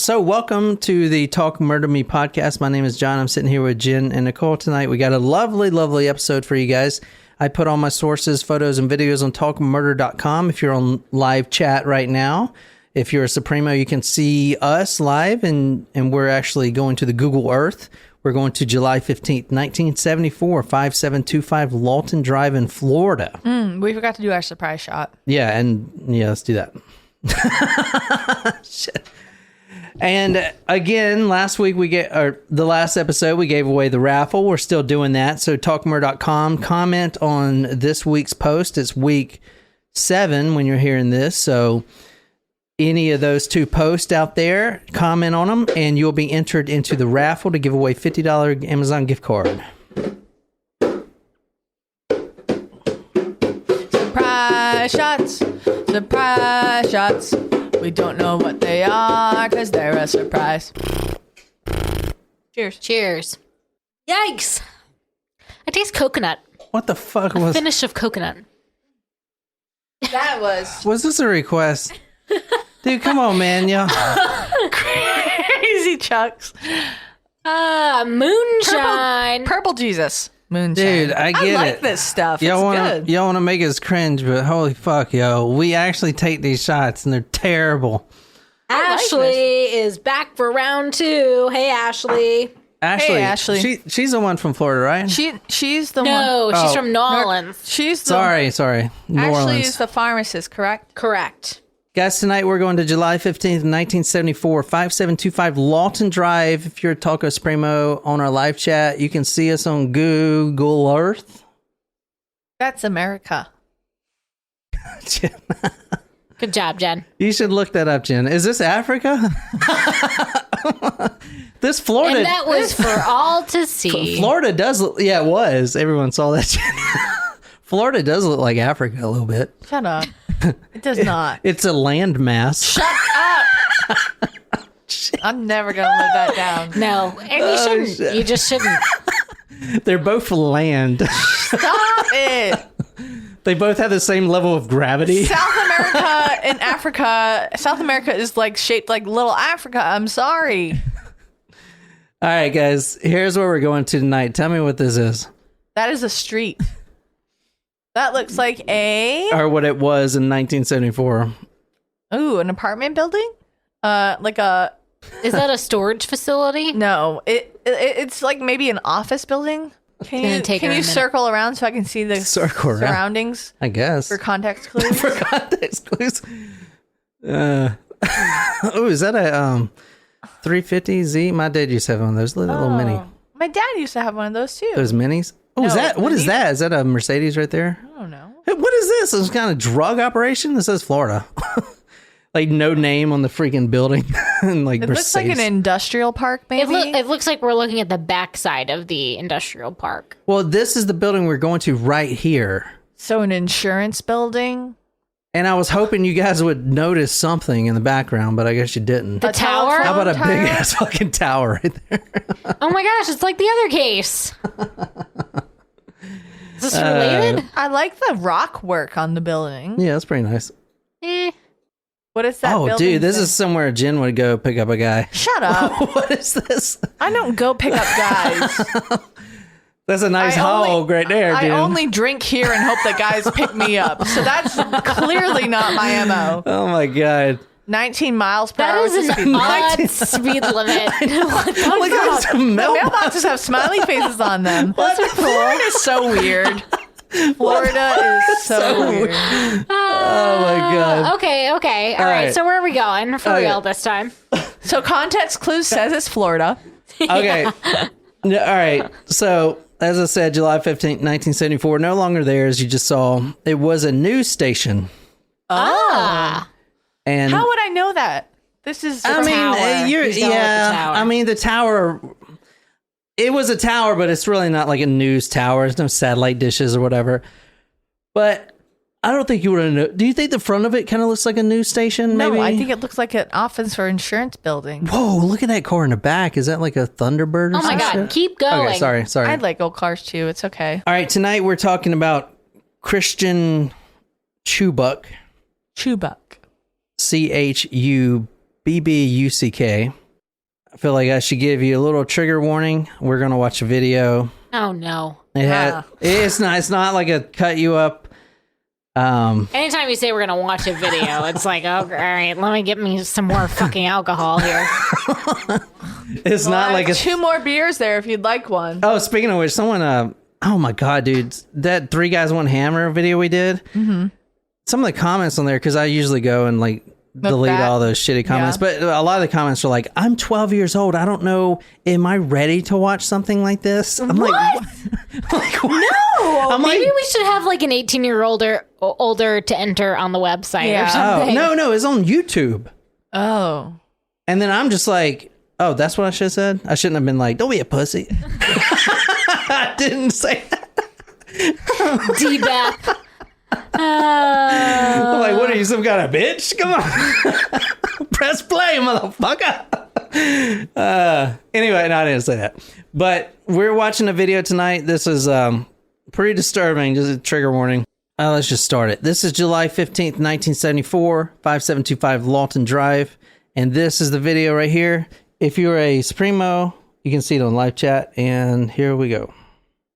So welcome to the Talk Murder Me podcast. My name is John. I'm sitting here with Jen and Nicole tonight. We got a lovely, lovely episode for you guys. I put all my sources, photos, and videos on talkmurder.com. If you're on live chat right now, if you're a Supremo, you can see us live, and we're actually going to the Google Earth. We're going to July 15th, 1974, 5725 Lawton Drive in Florida. We forgot to do our surprise shot. Yeah, let's do that. Shit. And again, the last episode, we gave away the raffle. We're still doing that. So talkmurder.com, comment on this week's post. It's week 7 when you're hearing this. So any of those 2 posts out there, comment on them, and you'll be entered into the raffle to give away $50 Amazon gift card. Surprise shots. Surprise shots. We don't know what they are because they're a surprise. Cheers. Cheers. Yikes. I taste coconut. What the fuck was... Finish of coconut. That was... Was this a request? Dude, come on, man. Yo. Crazy Chucks. Moonshine. Purple Jesus. Moonshine. Dude, I get it. I like this stuff. Y'all It's good. Y'all want to make us cringe, but holy fuck, yo. We actually take these shots, and they're terrible. Ashley is back for round 2. Hey, Ashley. Ashley. Hey, Ashley. She's the one from Florida, right? She's the one. No, she's from New Orleans. She's the Sorry. New Ashley Orleans. is the pharmacist, correct? Correct. Guys, tonight we're going to July 15th, 1974, 5725 Lawton Drive. If you're a Talco Supremo on our live chat, you can see us on Google Earth. That's America. Good job, Jen. You should look that up, Jen. Is this Africa? This Florida... And that was for all to see. Florida does look... Yeah, it was. Everyone saw that, Jen. Florida does look like Africa a little bit. Shut up. It does not. It's a landmass. Shut up. I'm never going to live that down. No, and you shouldn't. Shit. You just shouldn't. They're both land. Stop it. They both have the same level of gravity. South America and Africa. South America is like shaped like little Africa. I'm sorry. All right, guys. Here's where we're going to tonight. Tell me what this is. That is a street. That looks like Or what it was in 1974. an apartment building? Like a... Is that a storage facility? No, it's like maybe an office building. Can you circle around so I can see the surroundings? I guess. For context clues? For context clues. Is that a 350Z? My dad used to have one of those little mini. My dad used to have one of those too. Those minis? Oh, No, is that? What is that? Is that a Mercedes right there? I don't know. Hey, what is this? Some kind of drug operation? This says Florida. Like no name on the freaking building. And like It looks like an industrial park, maybe. It looks like we're looking at the backside of the industrial park. Well, this is the building we're going to right here. So an insurance building. And I was hoping you guys would notice something in the background, but I guess you didn't. The tower? How about a tower? big ass fucking tower right there? Oh my gosh, it's like the other case. Is this related? I like the rock work on the building. Yeah, that's pretty nice. What is that? Oh, building dude, this say? is somewhere Jen would go pick up a guy. Shut up. What is this? I don't go pick up guys. That's a nice hog right there, dude. I only drink here and hope that guys pick me up. So that's clearly not my MO. Oh my god. 19 miles per That hour. is an odd speed limit. What the Look at fuck? some The mailbox. mailboxes have smiley faces on them. Florida is so weird. Florida is so weird. Oh my god. Okay. All right. So where are we going for real this time? So context clues says it's Florida. Okay. All right. So, as I said, July 15th, 1974, no longer there, as you just saw. It was a news station. And How would I know that? This is tower. He's going with the tower. I mean, the tower, it was a tower, but it's really not like a news tower. There's no satellite dishes or whatever. But I don't think you would have known. Do you think the front of it kind of looks like a news station, maybe? No, I think it looks like an office for insurance building. Whoa, look at that car in the back. Is that like a Thunderbird or Oh my some god, shit? keep going. Okay, sorry. I'd like old cars too. It's okay. All right, tonight we're talking about Christian Chubbuck. Chubbuck. Chubbuck. BBUCK. I feel like I should give you a little trigger warning. We're going to watch a video. Oh, no. It's not like a cut you up. Anytime you say we're going to watch a video, it's like, oh, all right, let me get me some more fucking alcohol here. It's not like 2 more beers there if you'd like one. Oh, speaking of which, someone, oh my God, dude, that 3 Guys, 1 Hammer video we did, some of the comments on there, because I usually go and like delete all those shitty comments, but a lot of the comments are like, I'm 12 years old. I don't know. Am I ready to watch something like this? I'm like, what? No. Maybe we should have like an 18-year-old or older to enter on the website or something. Oh, no, it's on YouTube. Oh. And then I'm just like, oh, that's what I should have said? I shouldn't have been like, don't be a pussy. I didn't say that. D-Bap. I'm like, what are you, some kind of bitch? Come on. Press play, motherfucker. Anyway, no, I didn't say that. But we're watching a video tonight. This is pretty disturbing. Just a trigger warning. Let's just start it. This is July 15th, 1974, 5725 Lawton Drive. And this is the video right here. If you're a Supremo, you can see it on live chat. And here we go.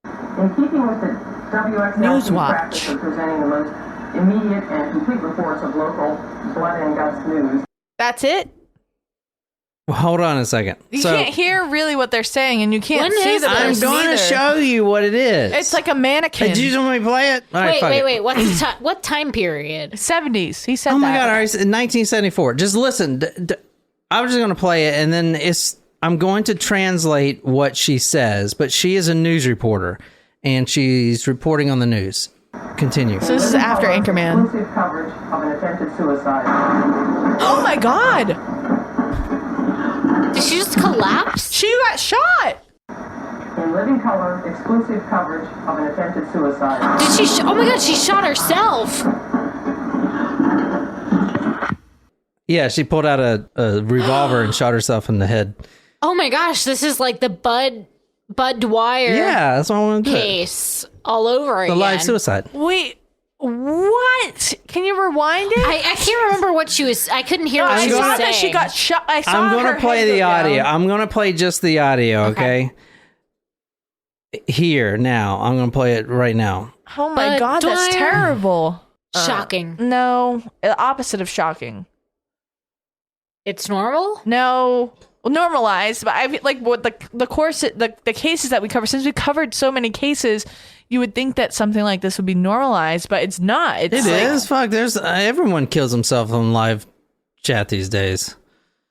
In keeping with the WXLT practice of presenting the most immediate and complete reports of local blood and guts news. That's it? Well, hold on a second. You can't hear really what they're saying, and you can't see the I'm person going either. to show you what it is. It's like a mannequin. Hey, do you want me to play it? All right, Wait. What time period? 70s. He said that. Oh my God, all right, 1974. Just listen. I was just going to play it, and then I'm going to translate what she says, but she is a news reporter, and she's reporting on the news. Continue. So this is after Anchorman. Exclusive coverage of an attempted suicide. Oh my God. Did she just collapse? She got shot. In living color, exclusive coverage of an attempted suicide. Did she? Oh my God, she shot herself. Yeah, she pulled out a revolver and shot herself in the head. Oh my gosh, this is like the Bud Dwyer Yeah, that's what I want to do. case all over again. The live suicide. Wait, what? Can you rewind it? I can't remember what she was. I couldn't hear what I she was saw saying. that she got shot. I saw I'm going her to play head the go audio. down. I'm going to play just the audio, okay? Here, now. I'm going to play it right now. Oh my Bud God, that's Dwyer? terrible. Shocking. No, opposite of shocking. It's normal? No, normalized. But I feel like what the cases that we cover, since we covered so many cases, you would think that something like this would be normalized, but it's not. It is. Fuck, there's everyone kills himself on live chat these days.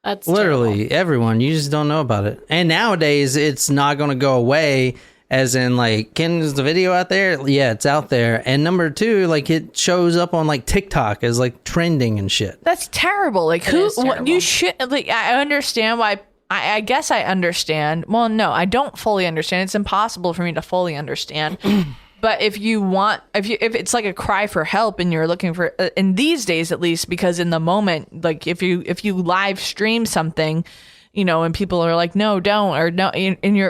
That's Literally everyone. You just don't know about it. And nowadays, it's not going to go away. As in, like, is the video out there? Yeah, it's out there. And number 2, like, it shows up on like TikTok as like trending and shit. That's terrible. Like, you should, like, I understand why. I guess I understand. Well, no, I don't fully understand. It's impossible for me to fully understand. But if it's like a cry for help and you're looking for, in these days at least, because in the moment, like if you live stream something, you know, and people are like, no, don't, or no,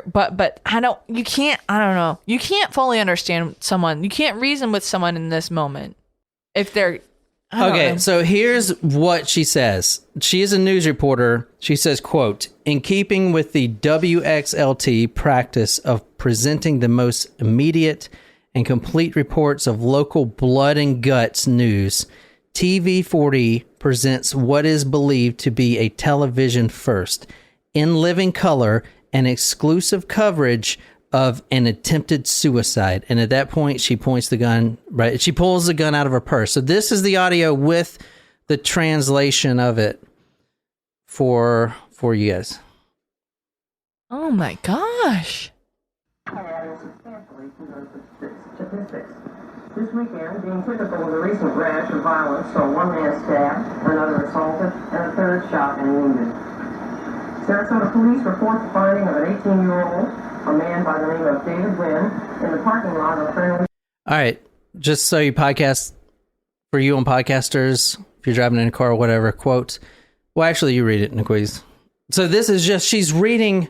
but I don't know. You can't fully understand someone. You can't reason with someone in this moment if they're, Okay, so here's what she says. She is a news reporter. She says, quote, in keeping with the WXLT practice of presenting the most immediate and complete reports of local blood and guts news, TV40 presents what is believed to be a television first, in living color, and exclusive coverage of an attempted suicide. And at that point, she points the gun, right? She pulls the gun out of her purse. So this is the audio with the translation of it for you guys. Oh my gosh. Adding substantially to those statistics. This weekend, being typical of the recent rash of violence, saw one man stabbed, another assaulted, and a third shot and wounded. Sarasota police report the finding of an 18-year-old, a man by the name of David Wynn, in the parking lot of a friendly... All right, just so you podcast, for you on podcasters, if you're driving in a car or whatever, quote, well, actually, you read it, Niquiz. So this is just, she's reading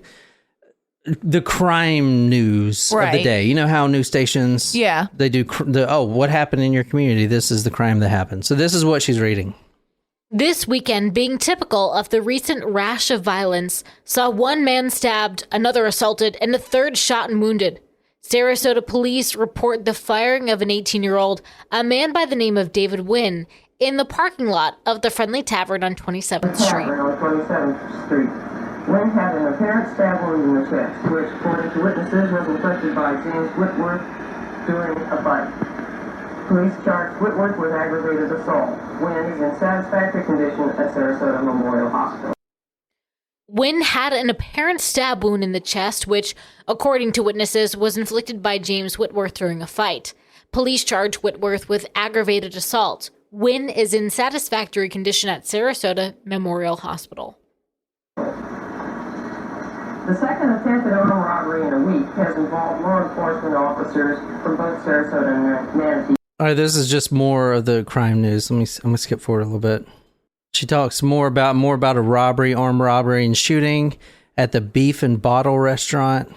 the crime news of the day. You know how news stations, they do what happened in your community? This is the crime that happened. So this is what she's reading. This weekend, being typical of the recent rash of violence, saw one man stabbed, another assaulted, and a third shot and wounded. Sarasota police report the firing of an 18-year-old, a man by the name of David Wynn, in the parking lot of the Friendly Tavern on 27th Street. On 27th Street. Wynn had an apparent stab wound in the chest, which, according to witnesses, was inflicted by James Whitworth during a fight. Police charged Whitworth with aggravated assault. Wynn is in satisfactory condition at Sarasota Memorial Hospital. Wynn had an apparent stab wound in the chest, which, according to witnesses, was inflicted by James Whitworth during a fight. Police charged Whitworth with aggravated assault. Wynn is in satisfactory condition at Sarasota Memorial Hospital. The second attempted armed robbery in a week has involved law enforcement officers from both Sarasota and Manatee. All right, this is just more of the crime news. I'm gonna skip forward a little bit. She talks more about a robbery, armed robbery, and shooting at the Beef and Bottle restaurant.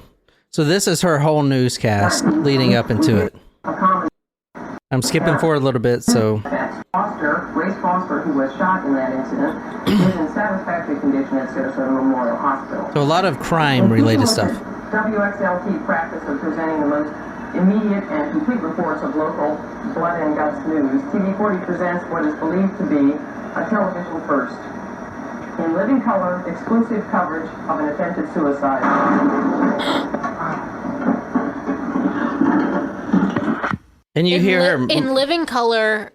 So this is her whole newscast leading up into it. I'm skipping forward a little bit, so. Race Foster, who was shot in that incident, is in satisfactory condition at Sarasota Memorial Hospital. So a lot of crime-related stuff. WXLT practice of presenting the most immediate and complete reports of local blood and guts news. TV40 presents what is believed to be a television first. In living color, exclusive coverage of an attempted suicide. And you hear her in living color.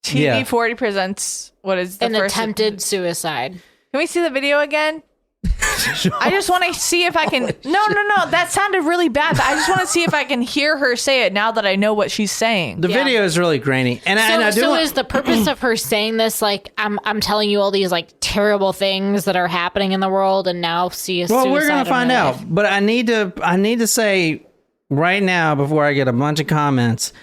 TV40 presents what is the an first attempted suicide. Can we see the video again? I just want to see if I can. No. That sounded really bad. But I just want to see if I can hear her say it now that I know what she's saying. The video is really grainy, and I do. So is the purpose of her saying this like I'm telling you all these like terrible things that are happening in the world, and now see a suicide? Well, we're gonna find out. But I need to say right now before I get a bunch of comments,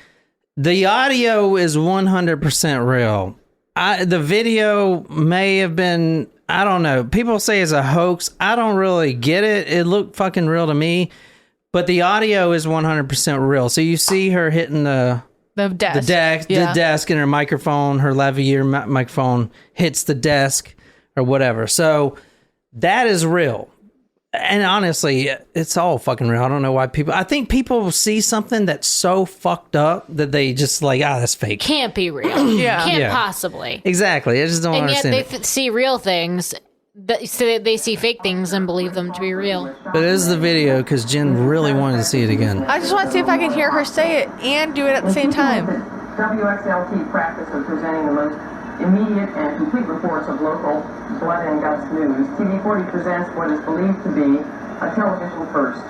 the audio is 100% real. The video may have been. I don't know. People say it's a hoax. I don't really get it. It looked fucking real to me. But the audio is 100% real. So you see her hitting the desk. The desk and her microphone, her lavalier microphone hits the desk or whatever. So that is real. And honestly, it's all fucking real. I don't know why I think people see something that's so fucked up that they just like, that's fake. Can't be real. Yeah. Can't possibly. Exactly. I just don't understand. And yet they see real things, so they see fake things and believe them to be real. But it is the video because Jen really wanted to see it again. I just want to see if I can hear her say it and do it at the same time. WXLT practice of presenting the most immediate and complete reports of local blood and guts news. TV40 presents what is believed to be a television first.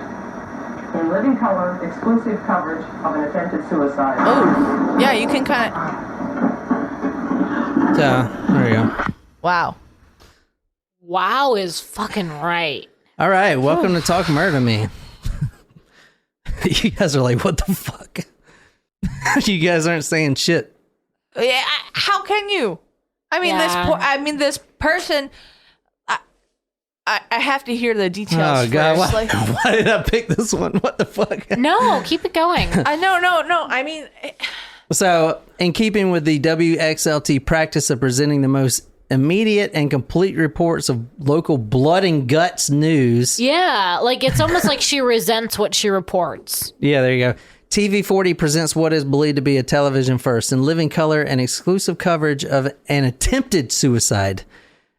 In living color, exclusive coverage of an attempted suicide. Oh, yeah, you can kind of. There you go. Wow. Wow is fucking right. All right, welcome to Talk Murder to Me. You guys are like, what the fuck? You guys aren't saying shit. Yeah, how can you? I mean, this person. I have to hear the details. Oh God! First. Why did I pick this one? What the fuck? No, keep it going. No. I mean, so in keeping with the WXLT practice of presenting the most immediate and complete reports of local blood and guts news. Yeah, like it's almost like she resents what she reports. Yeah, there you go. TV40 presents what is believed to be a television first in living color and exclusive coverage of an attempted suicide.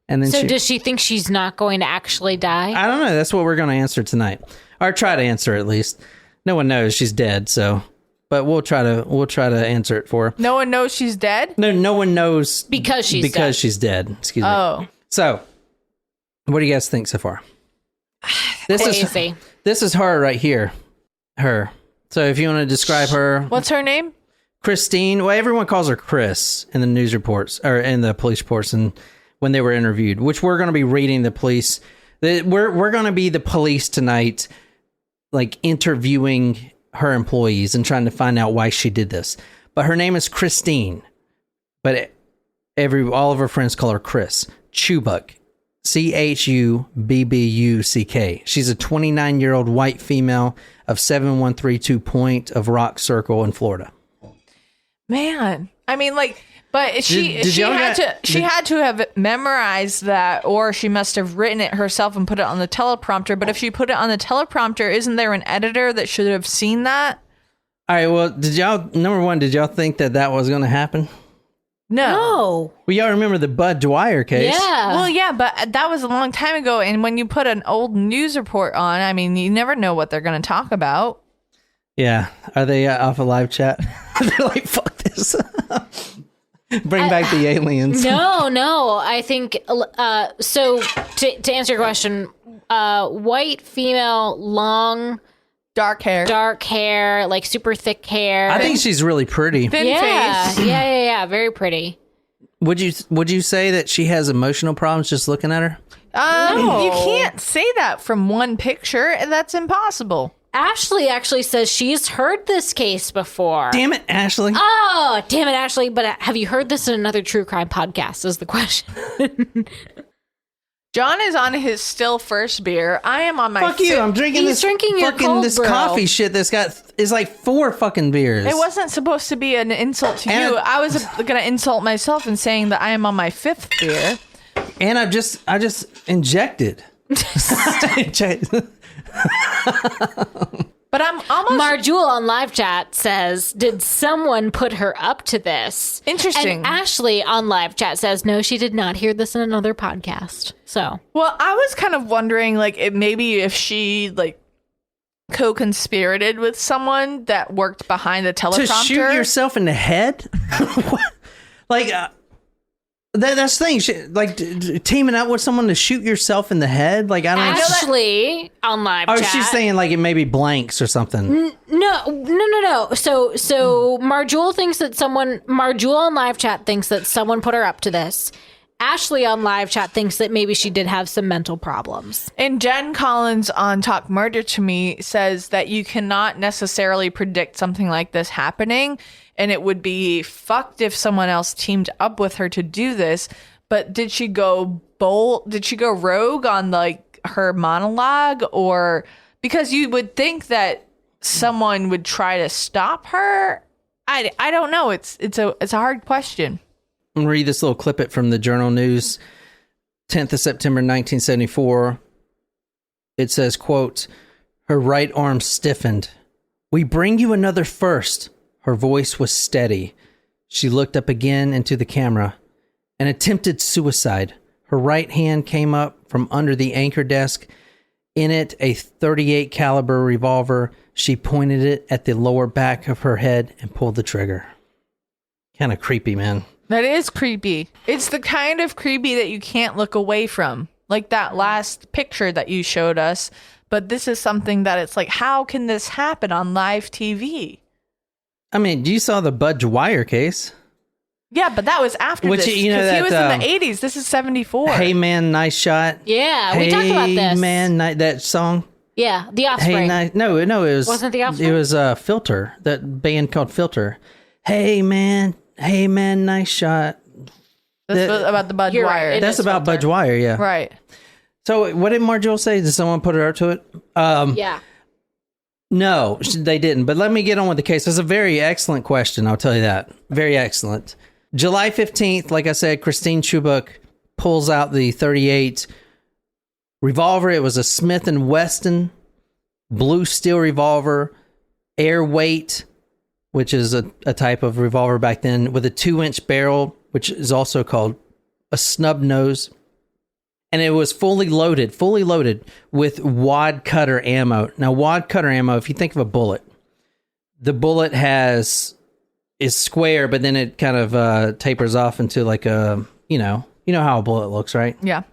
And then does she think she's not going to actually die? I don't know. That's what we're going to answer tonight, or try to answer at least. No one knows she's dead, so. But we'll try to answer it for her. No one knows she's dead? No one knows because she's dead. Excuse me. Oh. So, what do you guys think so far? This is her right here. Her. So if you want to describe her. What's her name? Christine. Well, everyone calls her Chris in the news reports or in the police reports and when they were interviewed, which we're going to be reading the police. We're going to be the police tonight, like interviewing her employees and trying to find out why she did this. But her name is Christine. But all of her friends call her Chris. Chubbuck. Chubbuck. She's a 29-year-old white female of 7132 Point of Rock Circle in Florida. Man, I mean, like, But she had to have memorized that, or she must have written it herself and put it on the teleprompter. But if she put it on the teleprompter, isn't there an editor that should have seen that? All right, well, did y'all think that was going to happen? No. Well, y'all remember the Bud Dwyer case? Yeah. Well, yeah, but that was a long time ago. And when you put an old news report on, I mean, you never know what they're going to talk about. Yeah. Are they off a live chat? They're like, fuck this. Bring back the aliens. No. I think, so to answer your question, white, female, long, Dark hair, like super thick hair. I think she's really pretty. Thin face. Yeah. Very pretty. Would you say that she has emotional problems just looking at her? No. You can't say that from one picture. That's impossible. Ashley actually says she's heard this case before. Damn it, Ashley. Oh, damn it, Ashley. But have you heard this in another true crime podcast is the question. John is on his still first beer. I am on my Fuck you. I'm drinking He's drinking your cold brew. coffee shit that's is like 4 fucking beers. It wasn't supposed to be an insult to you. I was going to insult myself in saying that I am on my 5th beer. And I just injected. But I'm almost... Marjule on live chat says, did someone put her up to this? Interesting. And Ashley on live chat says, no, she did not hear this in another podcast. So, well, I was kind of wondering, like, maybe if she, like, co-conspirated with someone that worked behind the teleprompter. To shoot yourself in the head? Like, that's the thing. Like, teaming up with someone to shoot yourself in the head? Like, I don't know. Ashley on live chat. Oh, she's saying, like, it may be blanks or something. No. So Marjule on live chat thinks that someone put her up to this. Ashley on live chat thinks that maybe she did have some mental problems. And Jen Collins on Talk Murder to Me says that you cannot necessarily predict something like this happening, and it would be fucked if someone else teamed up with her to do this. But did she go bold? Did she go rogue on like her monologue? Or because you would think that someone would try to stop her? I don't know. It's a hard question. I'm going to read this little clip from the Journal News, 10th of September, 1974. It says, quote, her right arm stiffened. We bring you another first. Her voice was steady. She looked up again into the camera. An attempted suicide. Her right hand came up from under the anchor desk. In it, a .38 caliber revolver. She pointed it at the lower back of her head and pulled the trigger. Kind of creepy, man. That is creepy. It's the kind of creepy that you can't look away from. Like that last picture that you showed us. But this is something that it's like, how can this happen on live TV? I mean, you saw the Bud Dwyer case. Yeah, but that was after this. You know, he was in the 80s. This is 74. Hey, man, nice shot. Yeah, we talked about this. Hey, man, that song. Yeah, The Offspring. Hey, no, it was... Wasn't The Offspring? It was Filter, that band called Filter. Hey, man, nice shot. That's about the Bud Dwyer. Right, that's about Bud Dwyer, yeah. Right. So what did Marjule say? Did someone put her up to it? Yeah. No, they didn't. But let me get on with the case. It's a very excellent question, I'll tell you that. Very excellent. July 15th, like I said, Christine Chubbuck pulls out the .38 revolver. It was a Smith & Wesson blue steel revolver, air weight, which is a type of revolver back then, with a 2-inch barrel, which is also called a snub nose. And it was fully loaded with wad cutter ammo. Now, wad cutter ammo, if you think of a bullet, the bullet is square, but then it kind of tapers off into like a, you know how a bullet looks, right? Yeah.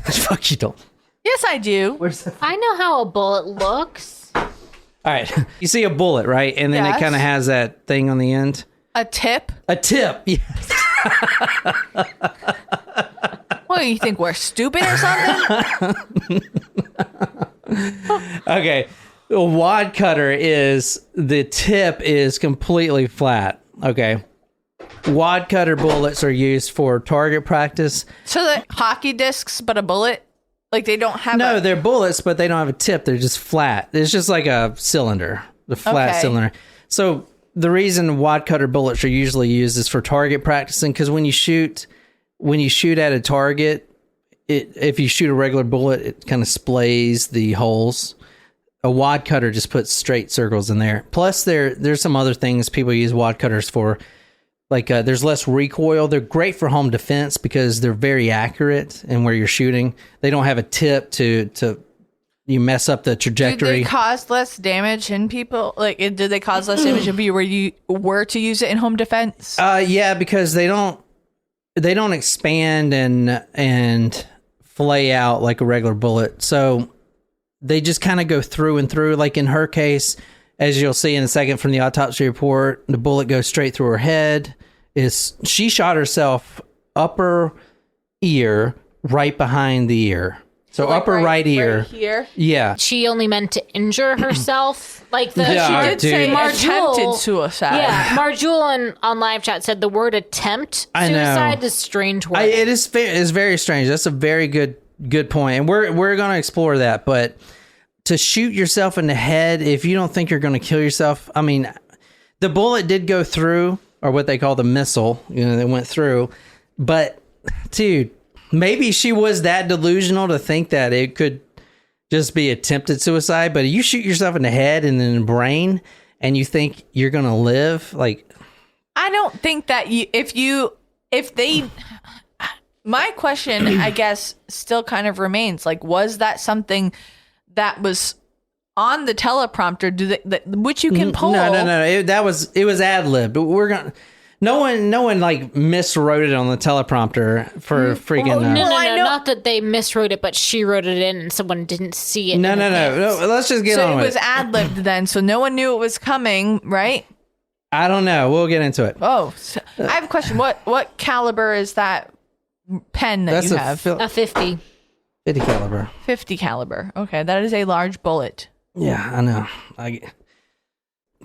Fuck, you don't. Yes, I do. I know how a bullet looks. All right. You see a bullet, right? And then Yes. it kind of has that thing on the end. A tip? A tip. Yes. What, you think we're stupid or something? Okay. A wad cutter the tip is completely flat. Okay. Wad cutter bullets are used for target practice. So the hockey discs, but a bullet? Like they don't have No, they're bullets, but they don't have a tip. They're just flat. It's just like a cylinder, the flat Okay. cylinder. So the reason wad cutter bullets are usually used is for target practicing, because when you shoot at a target, if you shoot a regular bullet, it kind of splays the holes. A wad cutter just puts straight circles in there. Plus, there's some other things people use wad cutters for. Like there's less recoil. They're great for home defense because they're very accurate in where you're shooting. They don't have a tip to you mess up the trajectory. Do they cause less damage in people? Like, did they cause less damage if you were to use it in home defense? Yeah, because they don't expand and flay out like a regular bullet. So they just kind of go through and through. Like in her case, as you'll see in a second from the autopsy report, the bullet goes straight through her head. She shot herself upper ear, right behind the ear. So like upper right ear. Right here? Yeah. She only meant to injure herself. Like she did say attempted suicide. Yeah. Marjul on live chat said the word attempt suicide is a strange word. It's very strange. That's a very good point. And we're going to explore that. But to shoot yourself in the head, if you don't think you're going to kill yourself, I mean, the bullet did go through, or what they call the missile, that went through. But, dude, maybe she was that delusional to think that it could just be attempted suicide. But you shoot yourself in the head and in the brain, and you think you're going to live, like... I don't think that my question, I guess, still kind of remains. Like, was that something that was on the teleprompter? Which you can pull? No. It was ad-libbed. No one like miswrote it on the teleprompter for freaking. No. Not that they miswrote it, but she wrote it in and someone didn't see it. No. Let's just get on with it. So it was ad-libbed then, so no one knew it was coming, right? I don't know. We'll get into it. Oh, so I have a question. What caliber is that pen that you have? A 50. 50 caliber. 50 caliber. Okay, that is a large bullet. Yeah, I know.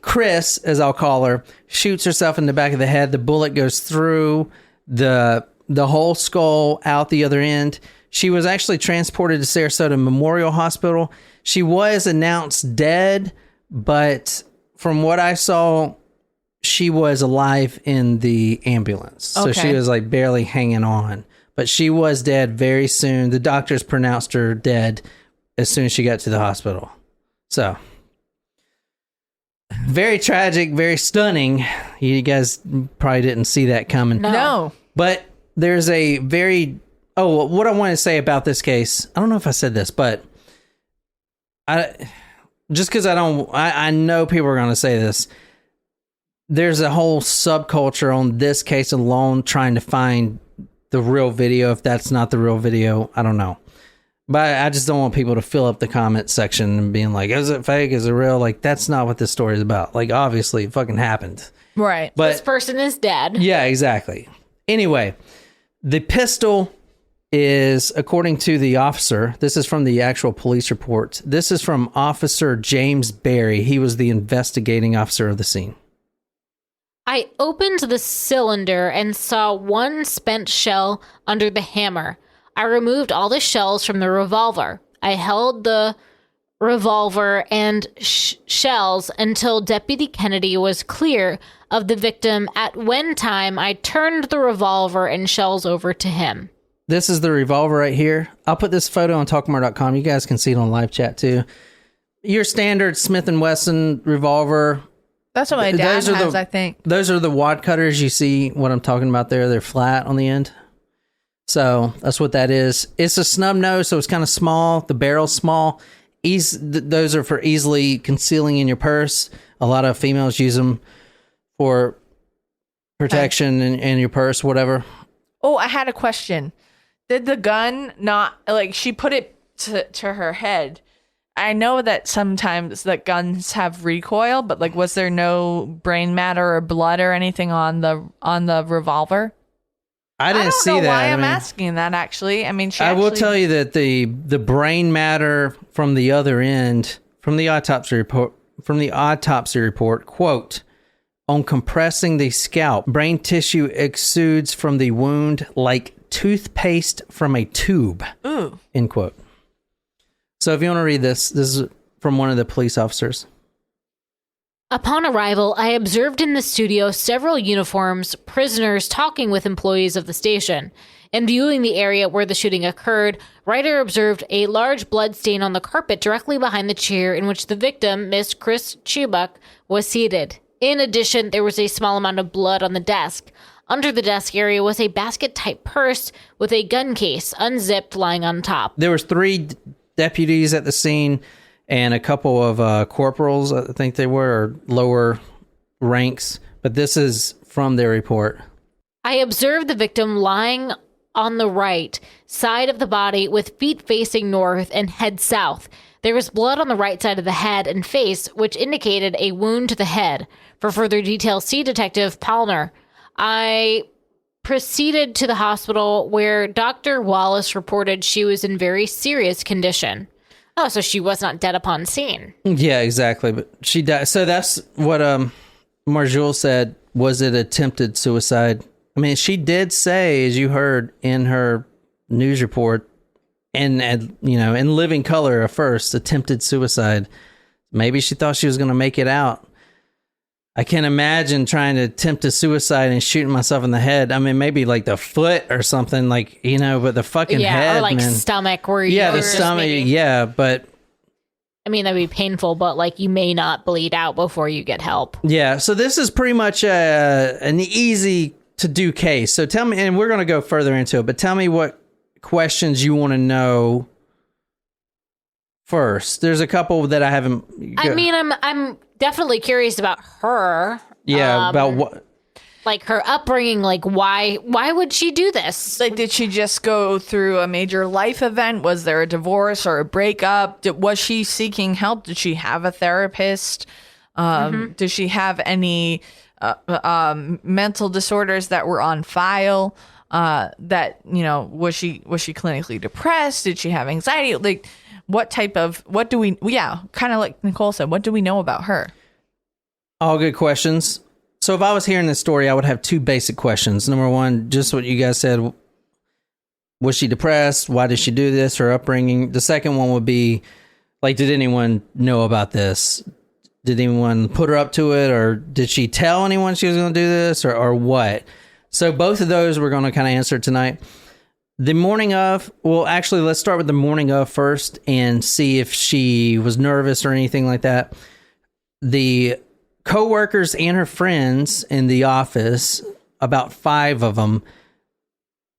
Chris, as I'll call her, shoots herself in the back of the head. The bullet goes through the whole skull out the other end. She was actually transported to Sarasota Memorial Hospital. She was announced dead, but from what I saw, she was alive in the ambulance. So she was like barely hanging on. But she was dead very soon. The doctors pronounced her dead as soon as she got to the hospital. So, very tragic, very stunning. You guys probably didn't see that coming. No. But there's a very... Oh, what I want to say about this case, I don't know if I said this, but just because I know people are going to say this. There's a whole subculture on this case alone trying to find the real video. If that's not the real video, I don't know. But I just don't want people to fill up the comment section and being like, is it fake? Is it real? Like, that's not what this story is about. Like, obviously, it fucking happened. Right. But this person is dead. Yeah, exactly. Anyway, the pistol is, according to the officer, this is from the actual police report. This is from Officer James Berry. He was the investigating officer of the scene. I opened the cylinder and saw one spent shell under the hammer. I removed all the shells from the revolver. I held the revolver and shells until Deputy Kennedy was clear of the victim, at when time I turned the revolver and shells over to him. This is the revolver right here. I'll put this photo on talkmore.com. You guys can see it on live chat too. Your standard Smith & Wesson revolver. That's what my dad has, I think. Those are the wad cutters. You see what I'm talking about there? They're flat on the end. So that's what that is. It's a snub nose, so it's kind of small. The barrel's small. Those are for easily concealing in your purse. A lot of females use them for protection in your purse, whatever. Oh, I had a question. Did the gun not, like, she put it to her head. I know that sometimes that guns have recoil, but like, was there no brain matter or blood or anything on the revolver? I didn't see that. I don't know why I'm asking that, actually. I mean, I will tell you that the brain matter from the other end, from the autopsy report, quote, on compressing the scalp, brain tissue exudes from the wound like toothpaste from a tube. Ooh. End quote. So if you want to read this is from one of the police officers. Upon arrival, I observed in the studio several uniforms, prisoners talking with employees of the station. In viewing the area where the shooting occurred, Ryder observed a large blood stain on the carpet directly behind the chair in which the victim, Miss Chris Chubbuck, was seated. In addition, there was a small amount of blood on the desk. Under the desk area was a basket-type purse with a gun case, unzipped, lying on top. There was 3 deputies at the scene and a couple of corporals, I think they were, or lower ranks. But this is from their report. I observed the victim lying on the right side of the body with feet facing north and head south. There was blood on the right side of the head and face, which indicated a wound to the head. For further details, see Detective Palmer. I proceeded to the hospital where Dr. Wallace reported she was in very serious condition. Oh, so she was not dead upon scene. Yeah, exactly. But she died. So that's what Marjule said. Was it attempted suicide? I mean, she did say, as you heard in her news report, and in living color at first, attempted suicide. Maybe she thought she was going to make it out. I can't imagine trying to attempt a suicide and shooting myself in the head. I mean, maybe like the foot or something, like, but the fucking head, or like man. Stomach, where the stomach, but I mean, that'd be painful, but like you may not bleed out before you get help. Yeah, so this is pretty much an easy to do case. So tell me, and we're going to go further into it, but tell me what questions you want to know first. There's a couple that I haven't. I mean, I'm definitely curious about her. Yeah, about what, like her upbringing. Like why would she do this? Like, did she just go through a major life event? Was there a divorce or a breakup? Was she seeking help? Did she have a therapist? Did she have any mental disorders that were on file? Was she clinically depressed? Did she have anxiety? Like, what do we, kind of like Nicole said, what do we know about her? All good questions. So if I was hearing this story, I would have 2 basic questions. Number 1, just what you guys said. Was she depressed? Why did she do this? Her upbringing. The second one would be, like, did anyone know about this? Did anyone put her up to it? Or did she tell anyone she was going to do this? Or what? So both of those we're going to kind of answer tonight. The morning of, well, actually, let's start with the morning of first and see if she was nervous or anything like that. The co-workers and her friends in the office, about 5 of them,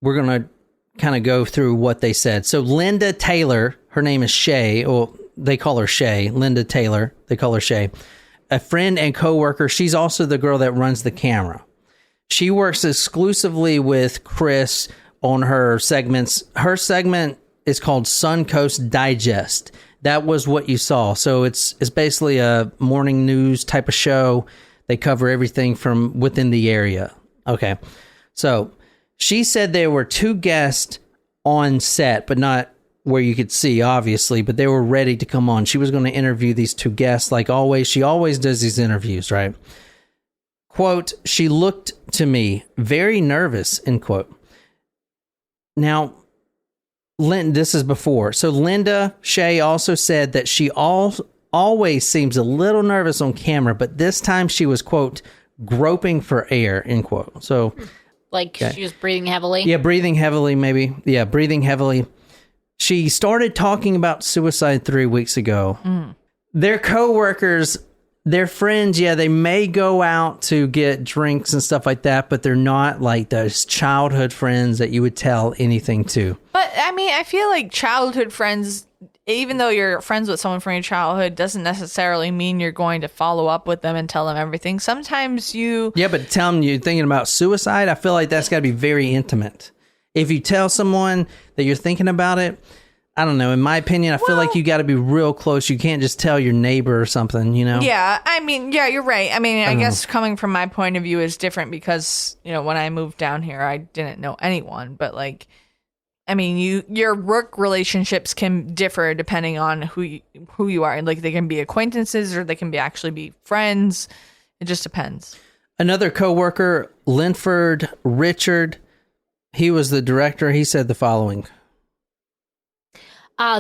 we're going to kind of go through what they said. So Linda Taylor, her name is Shay, or they call her Shay. Linda Taylor, they call her Shay. A friend and co-worker. She's also the girl that runs the camera. She works exclusively with Chris on her segments. Her segment is called Suncoast Digest. That was what you saw. So it's basically a morning news type of show. They cover everything from within the area. Okay. So she said there were 2 guests on set, but not where you could see, obviously, but they were ready to come on. She was going to interview these 2 guests like always. She always does these interviews, right? Quote, she looked to me very nervous, end quote. Now, this is before. So Linda Shay also said that she always seems a little nervous on camera, but this time she was, quote, groping for air, end quote. So, like, she was breathing heavily? Yeah, breathing heavily, maybe. Yeah, breathing heavily. She started talking about suicide 3 weeks ago. Their co-workers, their friends, they may go out to get drinks and stuff like that, but they're not like those childhood friends that you would tell anything to. But I mean, I feel like childhood friends, even though you're friends with someone from your childhood, doesn't necessarily mean you're going to follow up with them and tell them everything. Sometimes you... Yeah, but tell them you're thinking about suicide, I feel like that's got to be very intimate. If you tell someone that you're thinking about it, I don't know. In my opinion, I feel like you got to be real close. You can't just tell your neighbor or something, Yeah, I mean, you're right. I mean, I guess coming from my point of view is different because, when I moved down here, I didn't know anyone. But, like, I mean, your work relationships can differ depending on who you are. Like, they can be acquaintances or they can actually be friends. It just depends. Another coworker, Linford Richard, he was the director. He said the following.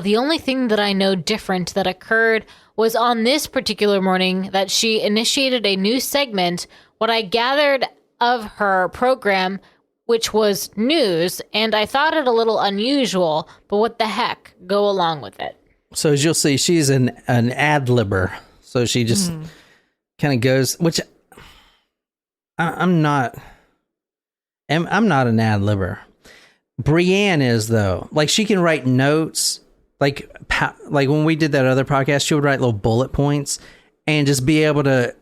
The only thing that I know different that occurred was on this particular morning that she initiated a new segment, what I gathered of her program, which was news, and I thought it a little unusual, but what the heck, go along with it. So as you'll see, she's an ad-libber. So she just kind of goes, which I'm not an ad-libber. Brienne is, though. Like, she can write notes. Like when we did that other podcast, she would write little bullet points and just be able to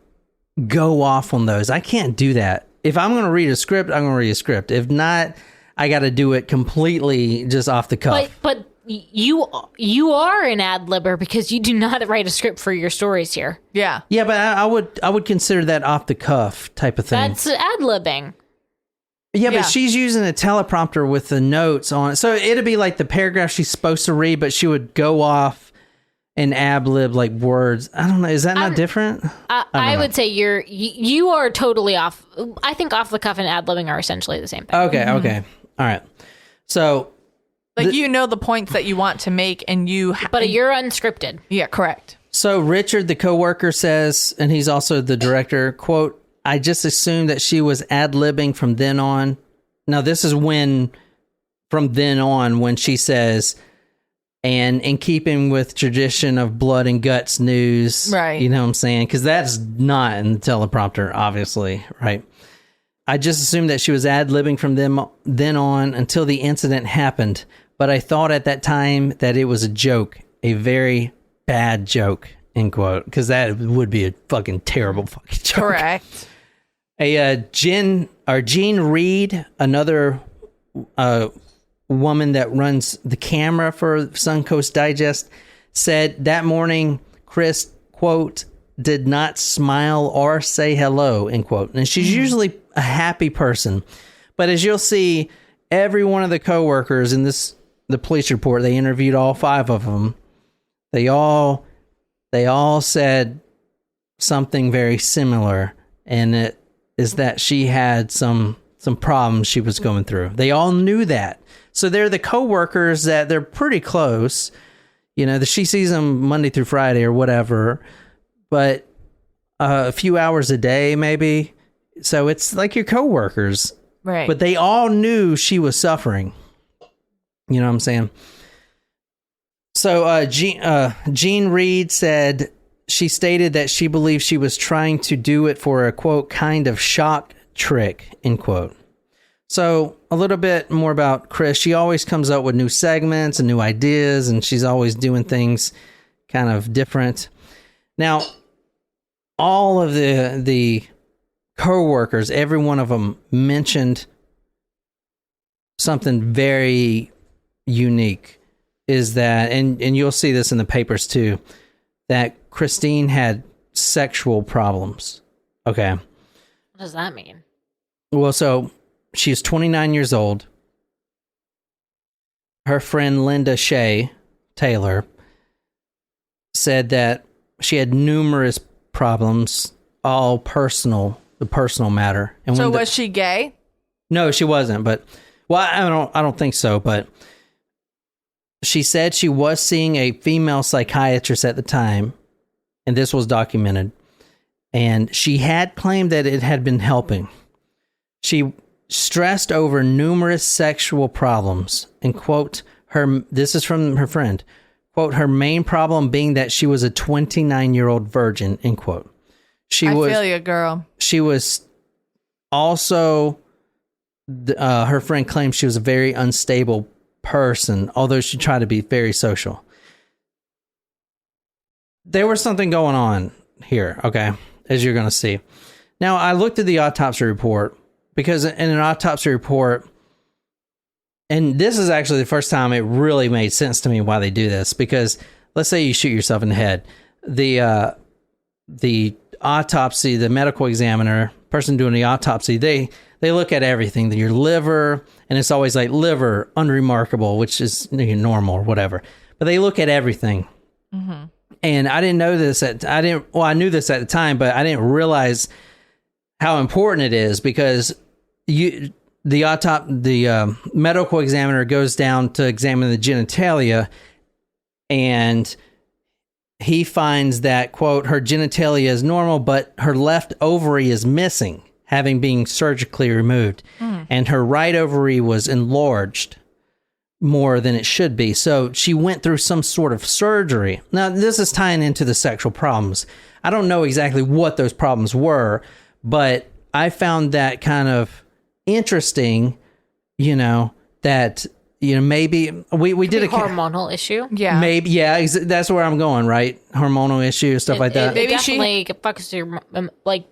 go off on those. I can't do that. If I'm going to read a script, I'm going to read a script. If not, I got to do it completely just off the cuff. But you are an ad-libber because you do not write a script for your stories here. Yeah. Yeah, but I would consider that off the cuff type of thing. That's ad-libbing. Yeah, but she's using a teleprompter with the notes on it. So it'd be like the paragraph she's supposed to read, but she would go off and ad-lib like words. I don't know. Is that not different? I would say you are totally off. I think off the cuff and ad-libbing are essentially the same thing. Okay. All right. So... Like, you know the points that you want to make, and but you're unscripted. Yeah, correct. So Richard, the coworker, says, and he's also the director, quote, "I just assumed that she was ad-libbing from then on." Now, this is from then on, when she says, and in keeping with tradition of blood and guts news. Right. You know what I'm saying? Because that's not in the teleprompter, obviously, right? "I just assumed that she was ad-libbing from then on until the incident happened. But I thought at that time that it was a joke, a very bad joke," end quote. Because that would be a fucking terrible fucking joke. Correct. Jean Reed, another woman that runs the camera for Suncoast Digest, said that morning Chris, quote, "did not smile or say hello," end quote. And she's usually a happy person. But as you'll see, every one of the coworkers in the police report, they interviewed all 5 of them. They all said something very similar, and it is that she had some problems she was going through. They all knew that. So they're the coworkers that they're pretty close. You know, she sees them Monday through Friday or whatever, but a few hours a day maybe. So it's like your coworkers. Right. But they all knew she was suffering. You know what I'm saying? So Jean Reed said she stated that she believed she was trying to do it for a, quote, kind of shock trick, end quote. So a little bit more about Chris. She always comes up with new segments and new ideas, and she's always doing things kind of different. Now, all of the co-workers, every one of them mentioned something very unique, is that, and you'll see this in the papers too, that Christine had sexual problems. Okay. What does that mean? Well, so she's 29 years old. Her friend Linda Shea Taylor said that she had numerous problems, all the personal matter. And so was she gay? No, she wasn't, but well, I don't think so, but she said she was seeing a female psychiatrist at the time, and this was documented, and she had claimed that it had been helping. She stressed over numerous sexual problems, and quote, this is from her friend, quote, "her main problem being that she was a 29-year-old virgin," end quote. I feel you, girl. She was also, her friend claimed she was a very unstable person, although she tried to be very social. There was something going on here, okay, as you're going to see. Now, I looked at the autopsy report, because in an autopsy report, and this is actually the first time it really made sense to me why they do this, because let's say you shoot yourself in the head. The autopsy, the medical examiner, person doing the autopsy, they look at everything, your liver, and it's always like liver, unremarkable, which is normal or whatever. But they look at everything. Mm-hmm. And I didn't know this I knew this at the time, but I didn't realize how important it is, because the medical examiner goes down to examine the genitalia, and he finds that, quote, her genitalia is normal, but her left ovary is missing, having been surgically removed. And her right ovary was enlarged more than it should be. So she went through some sort of surgery. Now, this is tying into the sexual problems. I don't know exactly what those problems were, but I found that kind of interesting, that... maybe we did a hormonal issue. Yeah. Maybe, yeah, that's where I'm going, right? Hormonal issue, stuff like that. Maybe definitely fucks your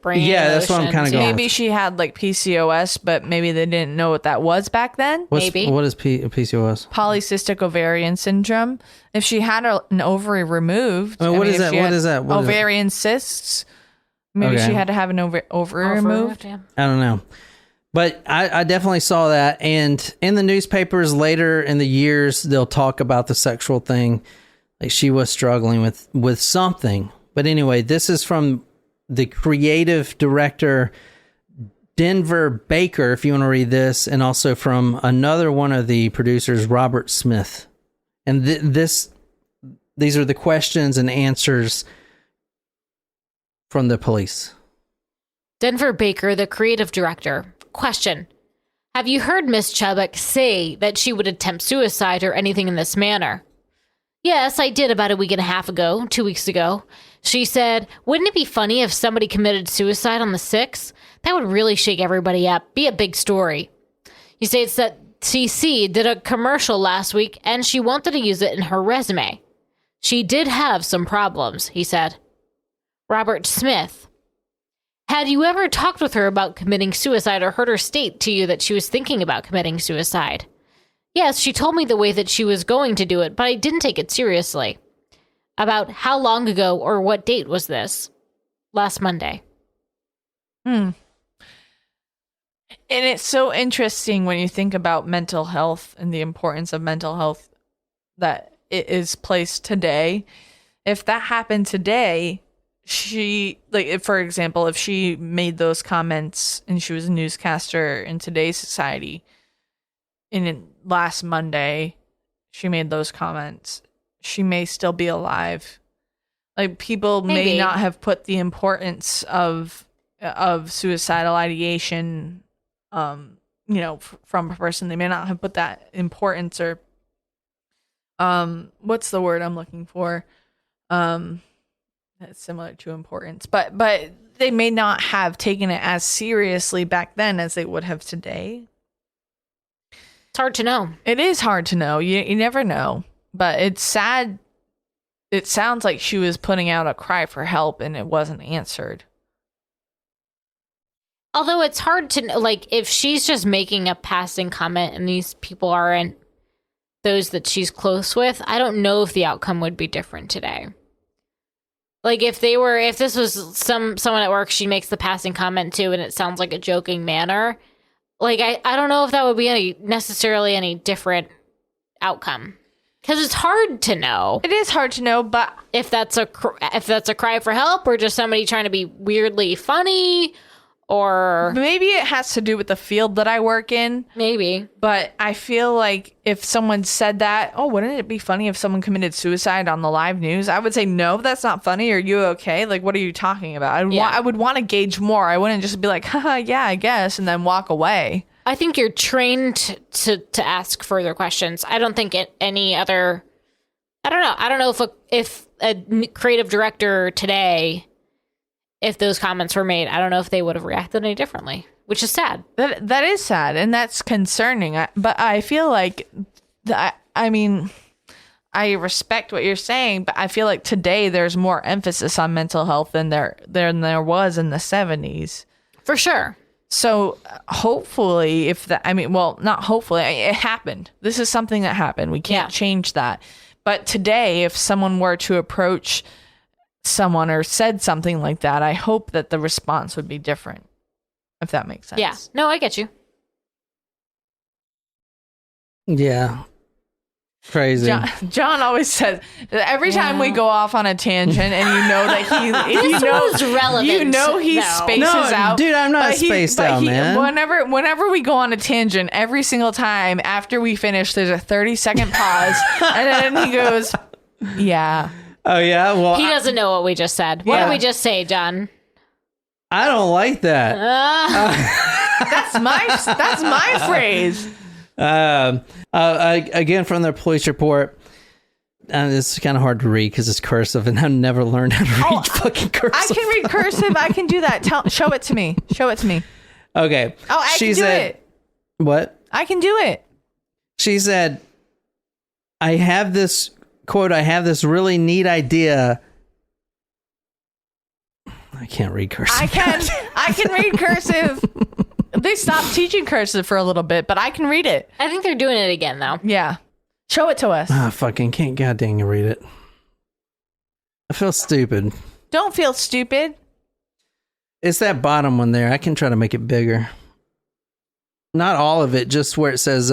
brain. Yeah, that's what I'm kind of going. Maybe she had PCOS, but maybe they didn't know what that was back then. What is PCOS? Polycystic ovarian syndrome. If she had an ovary removed, what is that? What is that? Ovarian cysts. Maybe she had to have an ovary removed. Yeah. I don't know. But I definitely saw that. And in the newspapers later in the years, they'll talk about the sexual thing. Like she was struggling with something. But anyway, this is from the creative director, Denver Baker, if you want to read this, and also from another one of the producers, Robert Smith. And these are the questions and answers from the police. Denver Baker, the creative director. Question. Have you heard Miss Chubbuck say that she would attempt suicide or anything in this manner? Yes, I did about a week and a half ago, 2 weeks ago. She said, wouldn't it be funny if somebody committed suicide on the 6th? That would really shake everybody up. Be a big story. He states that CC did a commercial last week and she wanted to use it in her resume. She did have some problems, he said. Robert Smith. Had you ever talked with her about committing suicide or heard her state to you that she was thinking about committing suicide? Yes, she told me the way that she was going to do it, but I didn't take it seriously. About how long ago or what date was this? Last Monday. And it's so interesting when you think about mental health and the importance of mental health that it is placed today. If that happened today... for example, if she made those comments and she was a newscaster in today's society, last Monday, she made those comments, she may still be alive. People may not have put the importance of suicidal ideation, from a person. They may not have put that importance or, what's the word I'm looking for? That's similar to importance, but they may not have taken it as seriously back then as they would have today. It's hard to know. It is hard to know. You never know, but it's sad. It sounds like she was putting out a cry for help and it wasn't answered. Although it's hard to know, if she's just making a passing comment and these people aren't those that she's close with, I don't know if the outcome would be different today. If this was someone at work she makes the passing comment to and it sounds like a joking manner, I don't know if that would be necessarily any different outcome. Because it's hard to know. It is hard to know, but if that's a cry for help or just somebody trying to be weirdly funny, or maybe it has to do with the field that I work in. Maybe. But I feel like if someone said that, oh, wouldn't it be funny if someone committed suicide on the live news? I would say, no, that's not funny. Are you okay? What are you talking about? I would want to gauge more. I wouldn't just be like, haha, yeah, I guess, and then walk away. I think you're trained to ask further questions. I don't think any other... I don't know. I don't know if a creative director today... If those comments were made, I don't know if they would have reacted any differently, which is sad. That is sad, and that's concerning. But I feel like, I respect what you're saying, but I feel like today there's more emphasis on mental health than there was in the 70s. For sure. So hopefully, not hopefully, it happened. This is something that happened. We can't change that. But today, if someone were to approach someone or said something like that, I hope that the response would be different, if that makes sense. Yeah. No, I get you. Yeah. Crazy. John always says every time we go off on a tangent, and you know that was relevant. You know he spaces out. Dude, I'm not spaced out, man. Whenever we go on a tangent, every single time after we finish, there's a 30-second pause, and then he goes, Yeah. Oh, yeah? Well, He doesn't know what we just said. What did we just say, John? I don't like that. That's my phrase. Again, from the police report, it's kind of hard to read because it's cursive, and I've never learned how to read fucking cursive. I can read cursive. I can do that. Show it to me. Okay. Oh, I can do it. What? I can do it. She said, I have this really neat idea. I can't read cursive. I can read cursive. They stopped teaching cursive for a little bit, but I can read it. I think they're doing it again, though. Yeah. Show it to us. Fucking can't goddamn read it. I feel stupid. Don't feel stupid. It's that bottom one there. I can try to make it bigger. Not all of it, just where it says...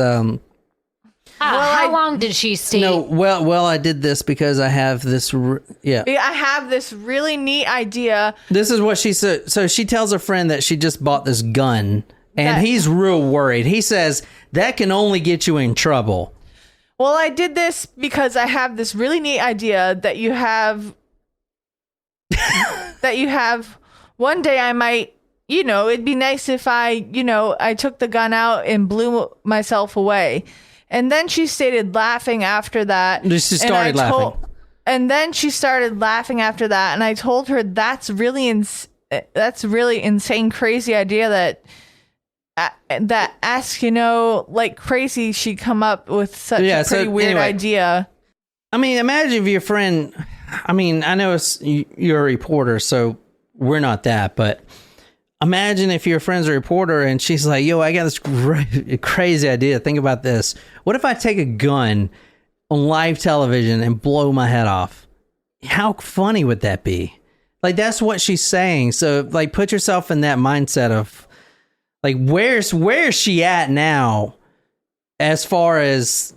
how long did she stay? No, well, I did this because I have this... I have this really neat idea. This is what she said. So she tells a friend that she just bought this gun, and he's real worried. He says, that can only get you in trouble. Well, I did this because I have this really neat idea that you have... One day I might... it'd be nice if I took the gun out and blew myself away. And then she started laughing after that. She started laughing. And then she started laughing after that. And I told her that's really insane, crazy idea that ask, like crazy, she'd come up with such a pretty weird idea. I mean, imagine if your friend, I know you're a reporter, so we're not that, but imagine if your friend's a reporter and she's like, yo, I got this crazy idea. Think about this. What if I take a gun on live television and blow my head off? How funny would that be? Like, that's what she's saying. So, like, put yourself in that mindset of, like, where's she at now as far as,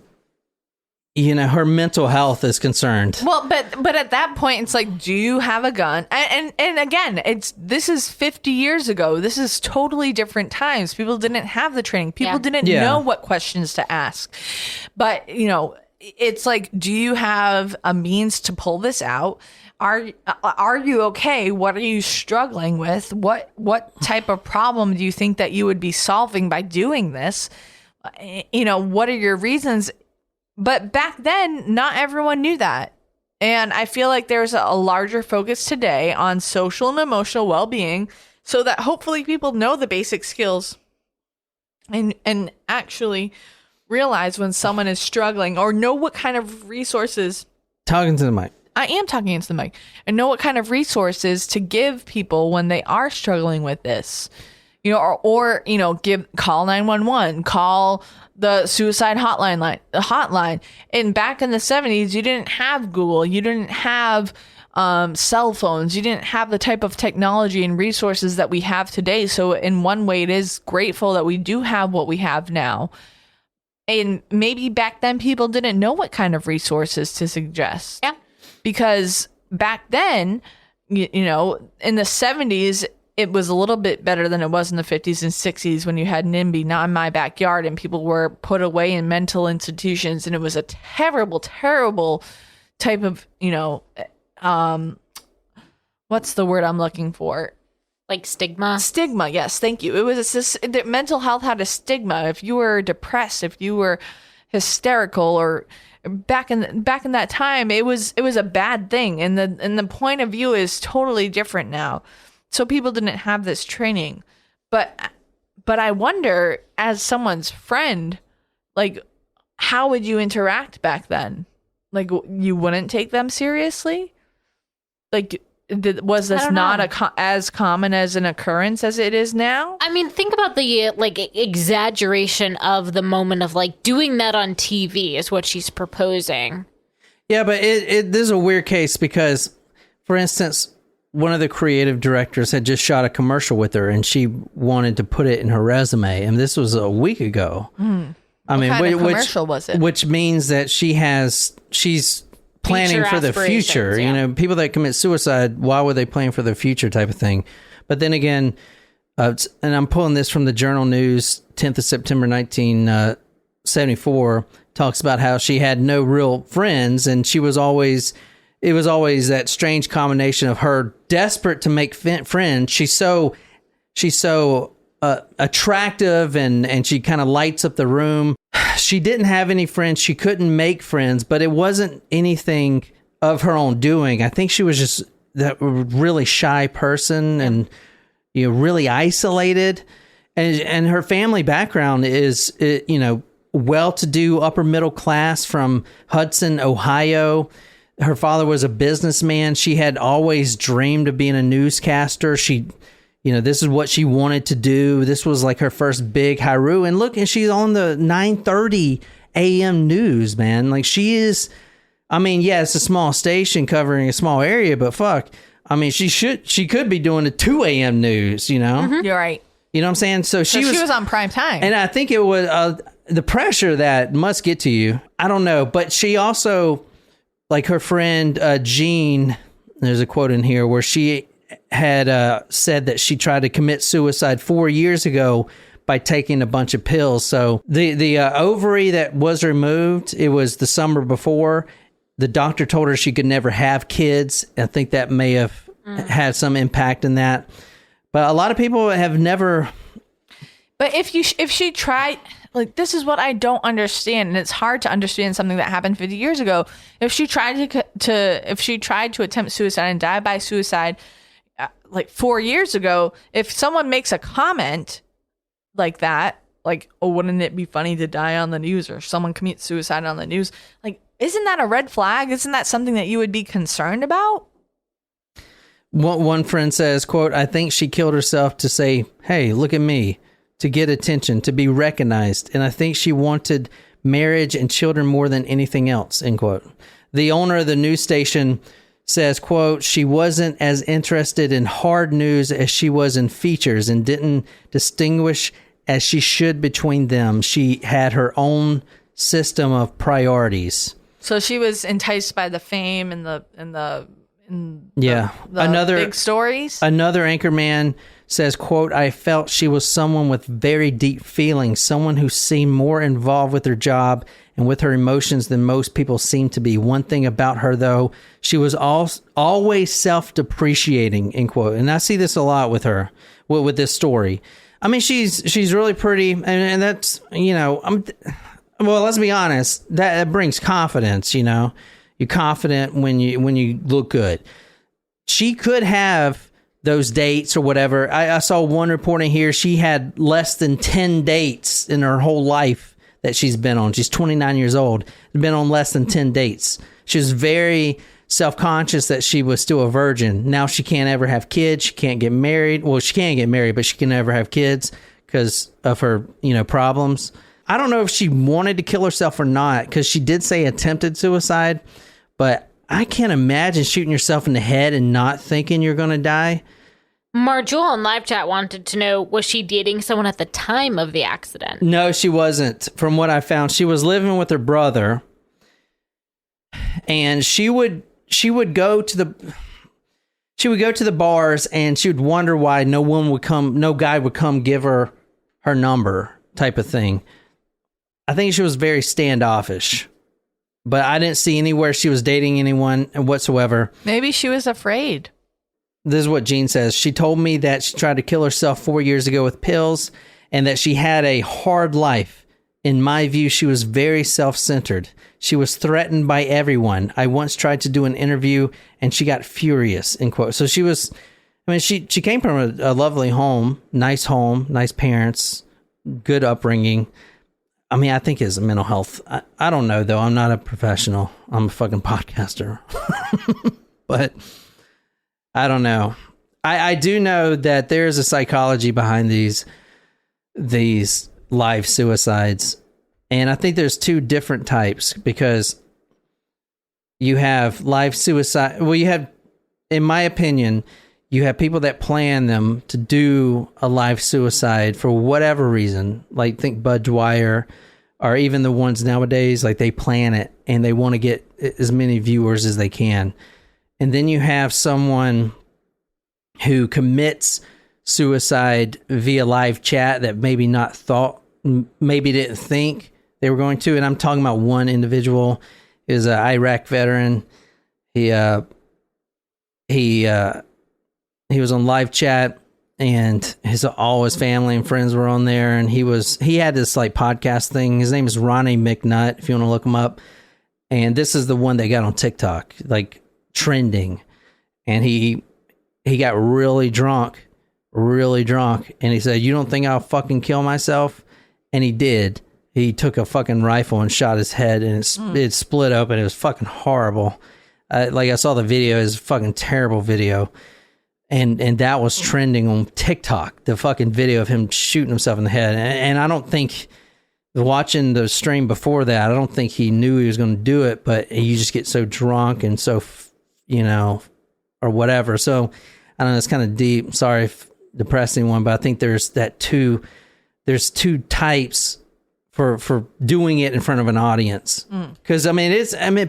her mental health is concerned. Well, but at that point, it's like, do you have a gun? And again, this is 50 years ago. This is totally different times. People didn't have the training. People didn't know what questions to ask. But, it's like, do you have a means to pull this out? Are you okay? What are you struggling with? What type of problem do you think that you would be solving by doing this? What are your reasons? But back then, not everyone knew that. And I feel like there's a larger focus today on social and emotional well-being so that hopefully people know the basic skills and actually realize when someone is struggling or know what kind of resources. Talking to the mic. I am talking into the mic. And know what kind of resources to give people when they are struggling with this. Or call 911, call the suicide hotline. And back in the 70s, you didn't have Google, you didn't have cell phones, you didn't have the type of technology and resources that we have today. So in one way, it is grateful that we do have what we have now. And maybe back then people didn't know what kind of resources to suggest. Yeah. Because back then, in the 70s, it was a little bit better than it was in the 50s and 60s when you had NIMBY, Not in My Backyard, and people were put away in mental institutions. And it was a terrible, terrible type of, what's the word I'm looking for? Like stigma? Stigma, yes, thank you. It was mental health had a stigma. If you were depressed, if you were hysterical, or back in that time, it was a bad thing. And the point of view is totally different now. So people didn't have this training. But I wonder, as someone's friend, like, how would you interact back then? Like, you wouldn't take them seriously? Like, was this not as common as an occurrence as it is now? I mean, think about the exaggeration of the moment of doing that on TV is what she's proposing. Yeah, but this is a weird case because, for instance, one of the creative directors had just shot a commercial with her, and she wanted to put it in her resume, and this was a week ago. What kind of commercial was it? Which means that she's planning for the future. Yeah. People that commit suicide, why would they plan for the future type of thing? But then again, and I'm pulling this from the Journal News, 10th of September, 1974, talks about how she had no real friends, and it was always that strange combination of her desperate to make friends. She's so attractive, and she kind of lights up the room. She didn't have any friends. She couldn't make friends, but it wasn't anything of her own doing. I think she was just that really shy person, and really isolated. And her family background is well-to-do, upper middle class from Hudson, Ohio. Her father was a businessman. She had always dreamed of being a newscaster. This is what she wanted to do. This was like her first big haru. And look, and she's on the 9:30 a.m. news, man. Like, she is, it's a small station covering a small area, but fuck. She could be doing the 2 a.m. news, Mm-hmm. You're right. You know what I'm saying? So she was on prime time. And I think it was the pressure that must get to you. I don't know. But she also, like her friend Jean, there's a quote in here where she had said that she tried to commit suicide 4 years ago by taking a bunch of pills. So the ovary that was removed, it was the summer before. The doctor told her she could never have kids. I think that may have had some impact in that. But a lot of people have never. But if she tried, like, this is what I don't understand, and it's hard to understand something that happened 50 years ago. If she tried to attempt suicide and die by suicide, like 4 years ago, if someone makes a comment like that, like, oh, wouldn't it be funny to die on the news, or someone commits suicide on the news, like, isn't that a red flag? Isn't that something that you would be concerned about? One friend says, quote, I think she killed herself to say, hey, look at me, to get attention, to be recognized. And I think she wanted marriage and children more than anything else, end quote. The owner of the news station says, quote, she wasn't as interested in hard news as she was in features and didn't distinguish as she should between them. She had her own system of priorities. So she was enticed by the fame and the big stories. Another anchorman says, quote, I felt she was someone with very deep feelings, someone who seemed more involved with her job and with her emotions than most people seem to be. One thing about her, though, she was always self-depreciating, end quote. And I see this a lot with her, with this story. She's really pretty, and that's, well, let's be honest, that brings confidence, You're confident when you look good. She could have those dates or whatever. I saw one reporting here. She had less than 10 dates in her whole life that she's been on. She's 29 years old. Been on less than 10 dates. She was very self-conscious that she was still a virgin. Now she can't ever have kids. She can't get married. Well, she can get married, but she can never have kids because of her, problems. I don't know if she wanted to kill herself or not, because she did say attempted suicide. But I can't imagine shooting yourself in the head and not thinking you're going to die. Marjol in live chat wanted to know, was she dating someone at the time of the accident? No, she wasn't. From what I found, she was living with her brother, and she would go to the bars, and she would wonder why no guy would come give her number, type of thing. I think she was very standoffish. But I didn't see anywhere she was dating anyone whatsoever. Maybe she was afraid. This is what Jean says. She told me that she tried to kill herself 4 years ago with pills and that she had a hard life. In my view, she was very self-centered. She was threatened by everyone. I once tried to do an interview and she got furious, end quote. So she was, she came from a lovely home, nice parents, good upbringing. I think his mental health, I don't know, though. I'm not a professional. I'm a fucking podcaster. But I don't know. I do know that there's a psychology behind these live suicides. And I think there's two different types, because you have live suicide. Well, you have, in my opinion, you have people that plan them to do a live suicide for whatever reason. Like, think Bud Dwyer, or even the ones nowadays, like, they plan it and they want to get as many viewers as they can. And then you have someone who commits suicide via live chat that maybe didn't think they were going to, and I'm talking about one individual, is an Iraq veteran. He was on live chat, and all his family and friends were on there, and he had this like podcast thing. His name is Ronnie McNutt, if you want to look him up. And this is the one that got on TikTok, like trending. And he got really drunk, and he said, "You don't think I'll fucking kill myself?" And he did. He took a fucking rifle and shot his head, and it split open. It was fucking horrible. Like I saw the video, it's a fucking terrible video. And that was trending on TikTok, the fucking video of him shooting himself in the head. And I don't think, watching the stream before that, I don't think he knew he was going to do it, but you just get so drunk and so, or whatever. So I don't know, it's kind of deep. Sorry if depressing one, but I think there's two types for doing it in front of an audience. Because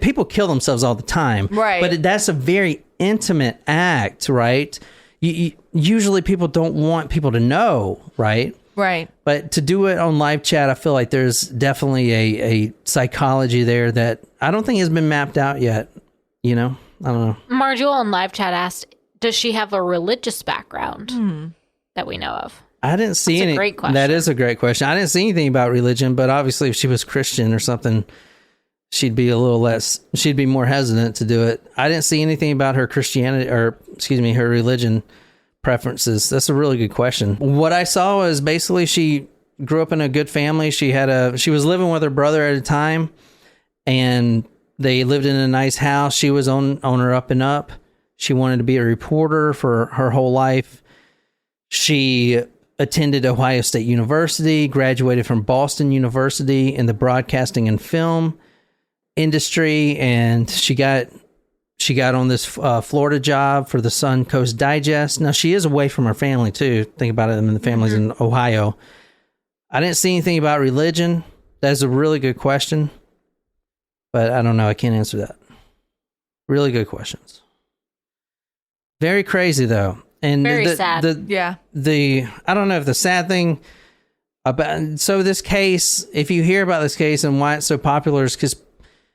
people kill themselves all the time, right? But that's a very intimate act, right? Usually people don't want people to know, right? Right. But to do it on live chat, I feel like there's definitely a psychology there that I don't think has been mapped out yet. I don't know. Marjol on live chat asked, does she have a religious background that we know of? I didn't see any. Great question. That is a great question. I didn't see anything about religion, but obviously if she was Christian or something, she'd be more hesitant to do it. I didn't see anything about her her religion preferences. That's a really good question. What I saw was basically she grew up in a good family. She was living with her brother at a time, and they lived in a nice house. She was on her up and up. She wanted to be a reporter for her whole life. She attended Ohio State University, graduated from Boston University in the broadcasting and film industry, and she got on this Florida job for the Suncoast Digest. Now, she is away from her family, too. Think about it. I mean, the family's in Ohio. I didn't see anything about religion. That's a really good question. But I don't know. I can't answer that. Really good questions. Very crazy, though. And very sad. Yeah. I don't know if the sad thing about... So this case, if you hear about this case and why it's so popular, is because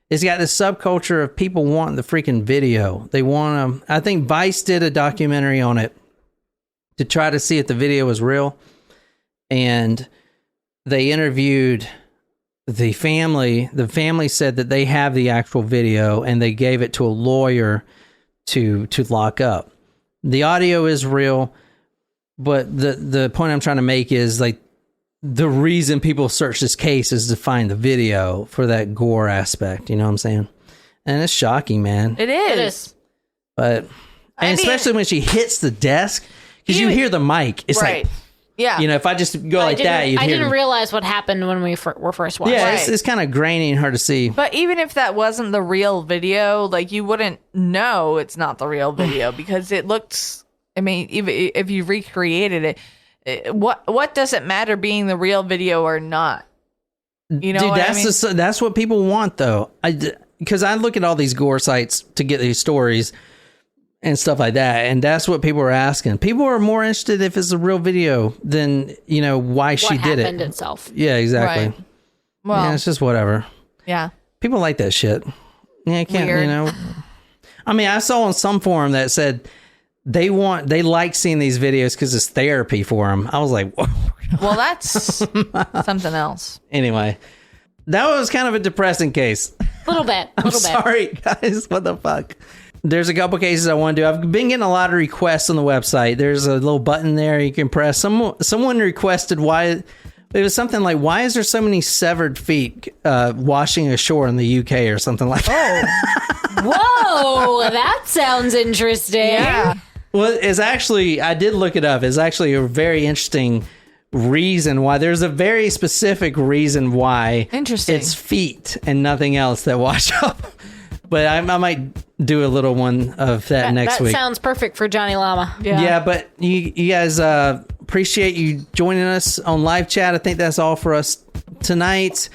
it's got this subculture of people wanting the freaking video. They want to... I think Vice did a documentary on it to try to see if the video was real. And they interviewed the family. The family said that they have the actual video, and they gave it to a lawyer to lock up. The audio is real, but the point I'm trying to make is like the reason people search this case is to find the video for that gore aspect. You know what I'm saying? And it's shocking, man. It is. But especially when she hits the desk, because you hear the mic. It's right. like, yeah. If I just go like that, you'd I hear didn't realize what happened when we were first watching. Yeah, Right. it's kind of graining her to see. But even if that wasn't the real video, like you wouldn't know it's not the real video because it looks. I mean, even if you recreated it, what does it matter being the real video or not? You know, dude, that's what people want, though. Because I look at all these gore sites to get these stories and stuff like that, and that's what people are asking. People are more interested if it's a real video than why she did it. What happened itself? Yeah, exactly. Right. Well, yeah, it's just whatever. Yeah, people like that shit. Yeah, I can't. Weird. I mean, I saw on some forum that said they like seeing these videos because it's therapy for them. I was like, whoa. Well, that's something else. Anyway, that was kind of a depressing case. A little bit. Sorry, guys. What the fuck? There's a couple cases I want to do. I've been getting a lot of requests on the website. There's a little button there you can press. Someone requested why... It was something like, why is there so many severed feet washing ashore in the UK or something like that? Whoa, that sounds interesting. Yeah. Well, it's actually... I did look it up. It's actually a very interesting reason why. There's a very specific reason why. Interesting. It's feet and nothing else that wash up. But I might do a little one of that next week. That sounds perfect for Johnny Llama. Yeah, but you guys appreciate you joining us on live chat. I think that's all for us tonight.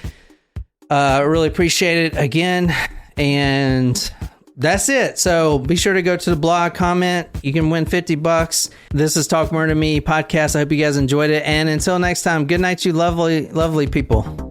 Really appreciate it again. And that's it. So be sure to go to the blog, comment. You can win $50. This is Talk Murder Me podcast. I hope you guys enjoyed it. And until next time, good night, you lovely, lovely people.